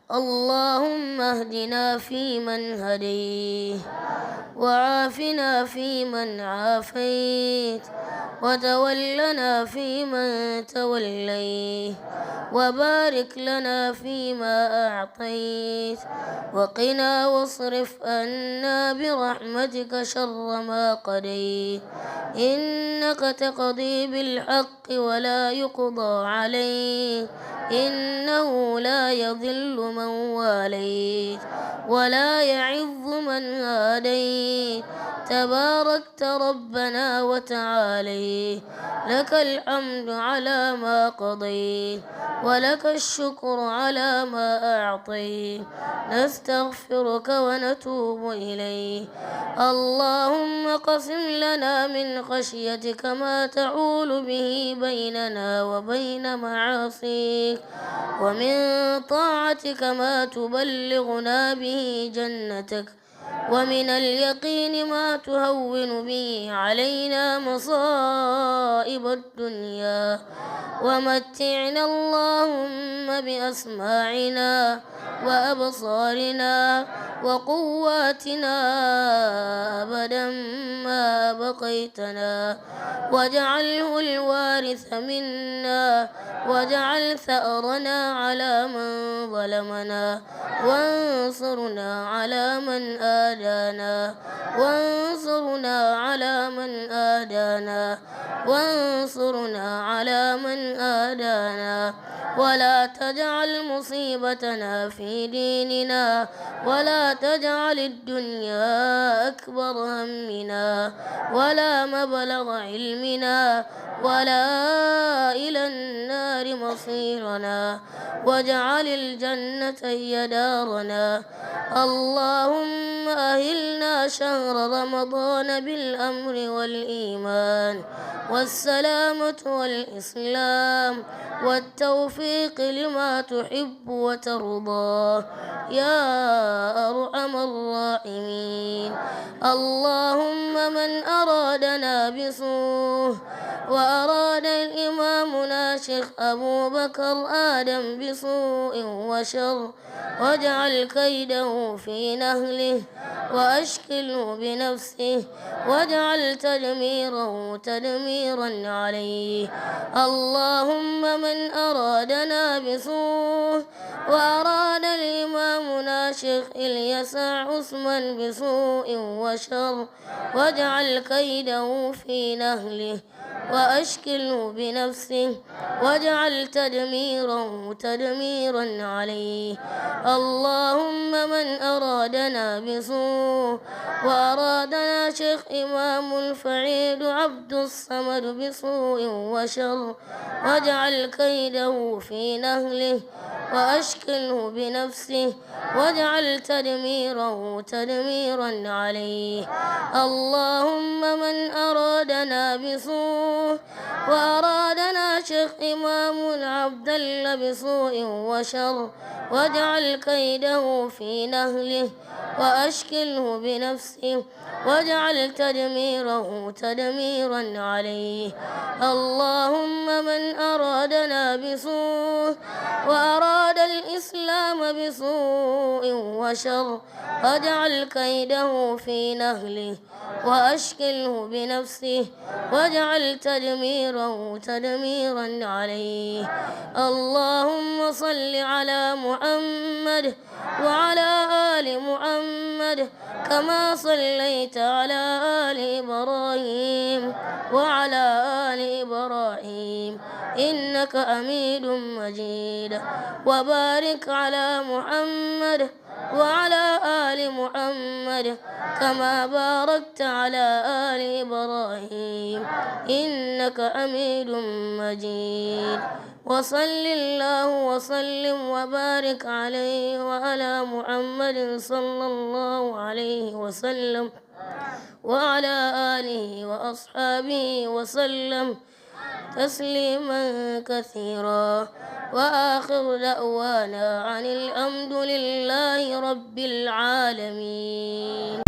اللهم اهدنا فيمن هديت، وعافنا فيمن عافيت، وتولنا فيمن توليت، وبارك لنا فيما أعطيت، وقنا واصرف عنا برحمتك شر ما قضيت، إنك تقضي بالحق ولا يقضى عليك، إنه لا يضل من واليت ولا يعظ من هاديت، تباركت ربنا وتعاليت، لك الحمد على ما قضيت، ولك الشكر على ما أعطيت، نستغفرك ونتوب إليك. اللهم قسم لنا من خشيتك ما تحول به بيننا وبين معاصيك، ومن طاعتك ما تبلغنا به جنتك، ومن اليقين ما تهون به علينا مصائب الدنيا، ومتعنا اللهم بأسماعنا وأبصارنا وقواتنا أبدا ما بقيتنا، واجعله الوارث منا، واجعل ثأرنا على من ظلمنا، وانصرنا على من آدانا، وانصرنا على من آدانا، وانصرنا على من آدانا، ولا تجعل مصيبتنا في ديننا، ولا تجعل الدنيا أكبر همنا، ولا مبلغ علمنا، ولا إلى النار مصيرنا، واجعل الجنة هي دارنا. اللهم أهلنا شهر رمضان بالأمر والإيمان والسلامة والإسلام والتوفيق لما تحب وترضى يا أرحم الراحمين. اللهم من أرادنا بسوء وأراد الإمامنا شيخ أبو بكر آدم بسوء وشر، واجعل كيده في نهله وأشكله بنفسه، واجعل تدميره تدميرا عليه. اللهم من أرادنا بسوء وأراد الإمامنا شيخ اليسع عثمان بسوء وشر، واجعل كيده في نهله وأشكله بنفسه، واجعل تدميره تدميرا عليه. اللهم من أرادنا بسوء وأرادنا شيخ إمام الفعيد عبد الصمد بسوء وشر، واجعل كيده في نهله وأشكله بنفسه، واجعل تدميره تدميرا عليه. اللهم من أرادنا بسوء وأرادنا شيخ إمام عبد الله بسوء وشر، واجعل كيده في نهله وأشكله بنفسه، واجعل تدميره تدميرا عليه. اللهم من أرادنا بسوء وأراد الإسلام بسوء وشر، واجعل كيده في نهله وأشكله بنفسه، واجعل تدميره تدميرا عليه. اللهم صل على محمد وعلى آل محمد كما صليت على آل إبراهيم وعلى آل إبراهيم إنك حميد مجيد، وبارك على محمد وعلى آل محمد كما باركت على آل إبراهيم إنك حميد مجيد. وصل الله وسلم وبارك عليه وعلى محمد صلى الله عليه وسلم وعلى آله وأصحابه وسلم تسليما كثيرا. وآخر دعوانا عن الحمد لله رب العالمين.